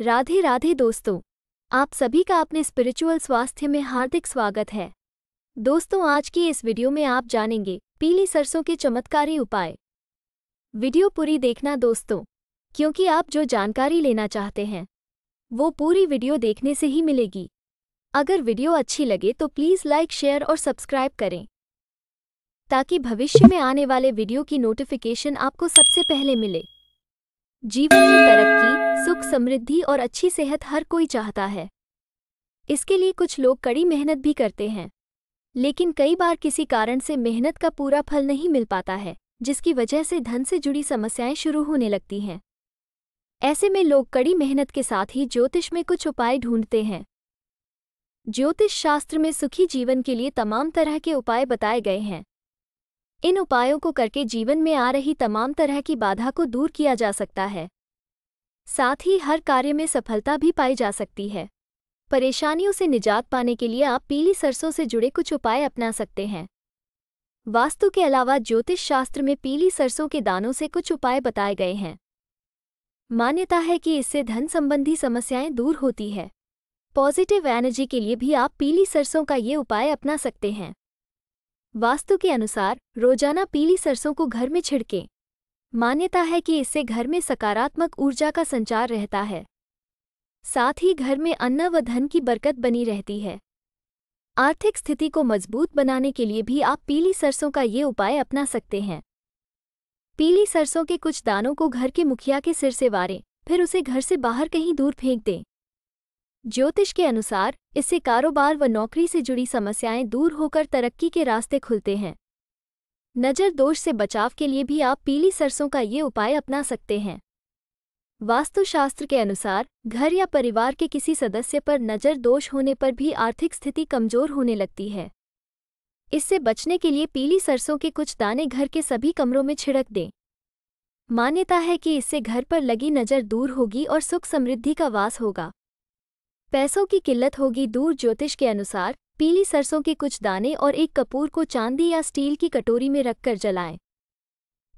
राधे राधे दोस्तों, आप सभी का अपने स्पिरिचुअल स्वास्थ्य में हार्दिक स्वागत है। दोस्तों, आज की इस वीडियो में आप जानेंगे पीली सरसों के चमत्कारी उपाय। वीडियो पूरी देखना दोस्तों, क्योंकि आप जो जानकारी लेना चाहते हैं वो पूरी वीडियो देखने से ही मिलेगी। अगर वीडियो अच्छी लगे तो प्लीज़ लाइक, शेयर और सब्सक्राइब करें, ताकि भविष्य में आने वाले वीडियो की नोटिफिकेशन आपको सबसे पहले मिले। जीवन में तरक्की, सुख, समृद्धि और अच्छी सेहत हर कोई चाहता है। इसके लिए कुछ लोग कड़ी मेहनत भी करते हैं, लेकिन कई बार किसी कारण से मेहनत का पूरा फल नहीं मिल पाता है, जिसकी वजह से धन से जुड़ी समस्याएं शुरू होने लगती हैं। ऐसे में लोग कड़ी मेहनत के साथ ही ज्योतिष में कुछ उपाय ढूंढते हैं। ज्योतिष शास्त्र में सुखी जीवन के लिए तमाम तरह के उपाय बताए गए हैं। इन उपायों को करके जीवन में आ रही तमाम तरह की बाधा को दूर किया जा सकता है। साथ ही हर कार्य में सफलता भी पाई जा सकती है। परेशानियों से निजात पाने के लिए आप पीली सरसों से जुड़े कुछ उपाय अपना सकते हैं। वास्तु के अलावा ज्योतिष शास्त्र में पीली सरसों के दानों से कुछ उपाय बताए गए हैं। मान्यता है कि इससे धन संबंधी समस्याएं दूर होती है। पॉजिटिव एनर्जी के लिए भी आप पीली सरसों का ये उपाय अपना सकते हैं। वास्तु के अनुसार रोजाना पीली सरसों को घर में छिड़कें। मान्यता है कि इससे घर में सकारात्मक ऊर्जा का संचार रहता है। साथ ही घर में अन्न व धन की बरकत बनी रहती है। आर्थिक स्थिति को मजबूत बनाने के लिए भी आप पीली सरसों का ये उपाय अपना सकते हैं। पीली सरसों के कुछ दानों को घर के मुखिया के सिर से वारें, फिर उसे घर से बाहर कहीं दूर फेंक दें। ज्योतिष के अनुसार इससे कारोबार व नौकरी से जुड़ी समस्याएं दूर होकर तरक्की के रास्ते खुलते हैं। नजर दोष से बचाव के लिए भी आप पीली सरसों का ये उपाय अपना सकते हैं। वास्तुशास्त्र के अनुसार घर या परिवार के किसी सदस्य पर नजर दोष होने पर भी आर्थिक स्थिति कमजोर होने लगती है। इससे बचने के लिए पीली सरसों के कुछ दाने घर के सभी कमरों में छिड़क दें। मान्यता है कि इससे घर पर लगी नजर दूर होगी और सुख समृद्धि का वास होगा। पैसों की किल्लत होगी दूर। ज्योतिष के अनुसार पीली सरसों के कुछ दाने और एक कपूर को चांदी या स्टील की कटोरी में रखकर जलाएं।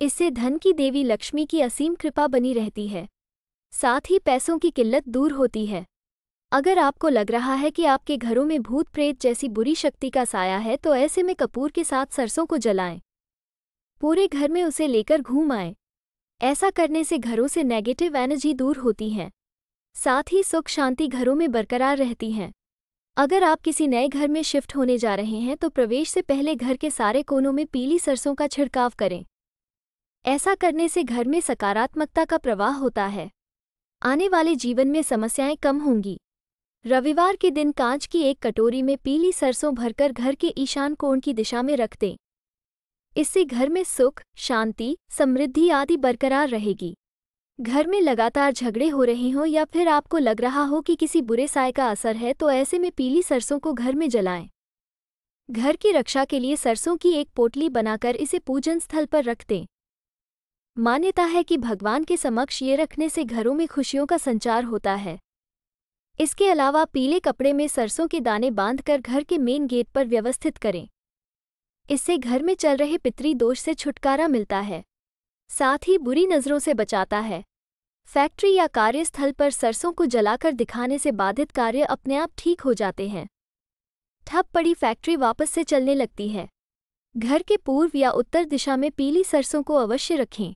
इससे धन की देवी लक्ष्मी की असीम कृपा बनी रहती है। साथ ही पैसों की किल्लत दूर होती है। अगर आपको लग रहा है कि आपके घरों में भूत प्रेत जैसी बुरी शक्ति का साया है, तो ऐसे में कपूर के साथ सरसों को जलाएं। पूरे घर में उसे लेकर घूम आएं। ऐसा करने से घरों से नेगेटिव एनर्जी दूर होती है। साथ ही सुख शांति घरों में बरकरार रहती हैं। अगर आप किसी नए घर में शिफ्ट होने जा रहे हैं तो प्रवेश से पहले घर के सारे कोनों में पीली सरसों का छिड़काव करें। ऐसा करने से घर में सकारात्मकता का प्रवाह होता है। आने वाले जीवन में समस्याएं कम होंगी। रविवार के दिन कांच की एक कटोरी में पीली सरसों भरकर घर के ईशान कोण की दिशा में रख दें। इससे घर में सुख, शांति, समृद्धि आदि बरकरार रहेगी। घर में लगातार झगड़े हो रहे हों या फिर आपको लग रहा हो कि किसी बुरे साए का असर है, तो ऐसे में पीली सरसों को घर में जलाएं। घर की रक्षा के लिए सरसों की एक पोटली बनाकर इसे पूजन स्थल पर रख दें। मान्यता है कि भगवान के समक्ष ये रखने से घरों में खुशियों का संचार होता है। इसके अलावा पीले कपड़े में सरसों के दाने बांधकर घर के मेन गेट पर व्यवस्थित करें। इससे घर में चल रहे पितरी दोष से छुटकारा मिलता है। साथ ही बुरी नज़रों से बचाता है। फैक्ट्री या कार्यस्थल पर सरसों को जलाकर दिखाने से बाधित कार्य अपने आप ठीक हो जाते हैं। ठप पड़ी फैक्ट्री वापस से चलने लगती है। घर के पूर्व या उत्तर दिशा में पीली सरसों को अवश्य रखें।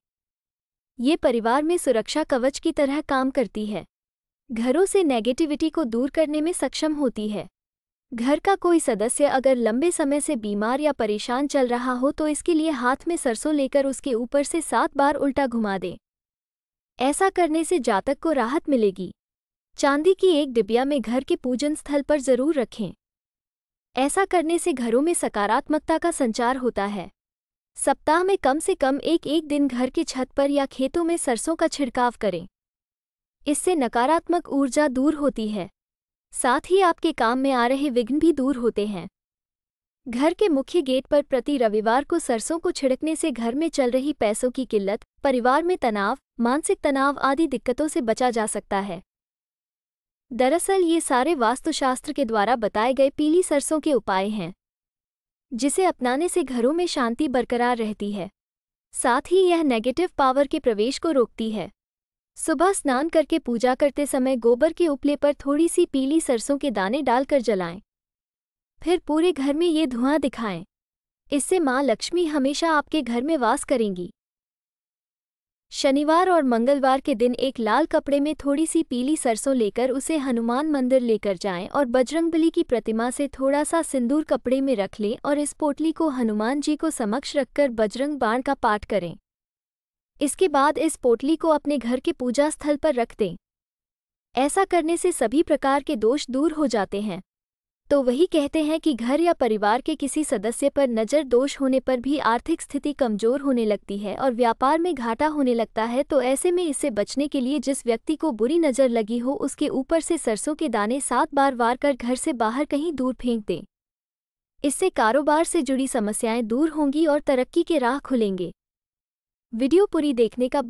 ये परिवार में सुरक्षा कवच की तरह काम करती है। घरों से नेगेटिविटी को दूर करने में सक्षम होती है। घर का कोई सदस्य अगर लंबे समय से बीमार या परेशान चल रहा हो तो इसके लिए हाथ में सरसों लेकर उसके ऊपर से 7 बार उल्टा घुमा दें। ऐसा करने से जातक को राहत मिलेगी। चांदी की एक डिबिया में घर के पूजन स्थल पर जरूर रखें। ऐसा करने से घरों में सकारात्मकता का संचार होता है। सप्ताह में कम से कम एक दिन घर की छत पर या खेतों में सरसों का छिड़काव करें। इससे नकारात्मक ऊर्जा दूर होती है। साथ ही आपके काम में आ रहे विघ्न भी दूर होते हैं। घर के मुख्य गेट पर प्रति रविवार को सरसों को छिड़कने से घर में चल रही पैसों की किल्लत, परिवार में तनाव, मानसिक तनाव आदि दिक्कतों से बचा जा सकता है। दरअसल ये सारे वास्तुशास्त्र के द्वारा बताए गए पीली सरसों के उपाय हैं, जिसे अपनाने से घरों में शांति बरकरार रहती है। साथ ही यह नेगेटिव पावर के प्रवेश को रोकती है। सुबह स्नान करके पूजा करते समय गोबर के उपले पर थोड़ी सी पीली सरसों के दाने डालकर जलाएं। फिर पूरे घर में ये धुआं दिखाएं। इससे माँ लक्ष्मी हमेशा आपके घर में वास करेंगी। शनिवार और मंगलवार के दिन एक लाल कपड़े में थोड़ी सी पीली सरसों लेकर उसे हनुमान मंदिर लेकर जाएं और बजरंगबली की प्रतिमा से थोड़ा सा सिंदूर कपड़े में रख लें और इस पोटली को हनुमान जी को समक्ष रखकर बजरंग बाण का पाठ करें। इसके बाद इस पोटली को अपने घर के पूजा स्थल पर रख दें। ऐसा करने से सभी प्रकार के दोष दूर हो जाते हैं। तो वही कहते हैं कि घर या परिवार के किसी सदस्य पर नज़र दोष होने पर भी आर्थिक स्थिति कमजोर होने लगती है और व्यापार में घाटा होने लगता है। तो ऐसे में इससे बचने के लिए जिस व्यक्ति को बुरी नज़र लगी हो उसके ऊपर से सरसों के दाने 7 बार वार कर घर से बाहर कहीं दूर फेंक दें। इससे कारोबार से जुड़ी समस्याएं दूर होंगी और तरक्की के राह खुलेंगे। वीडियो पूरी देखने का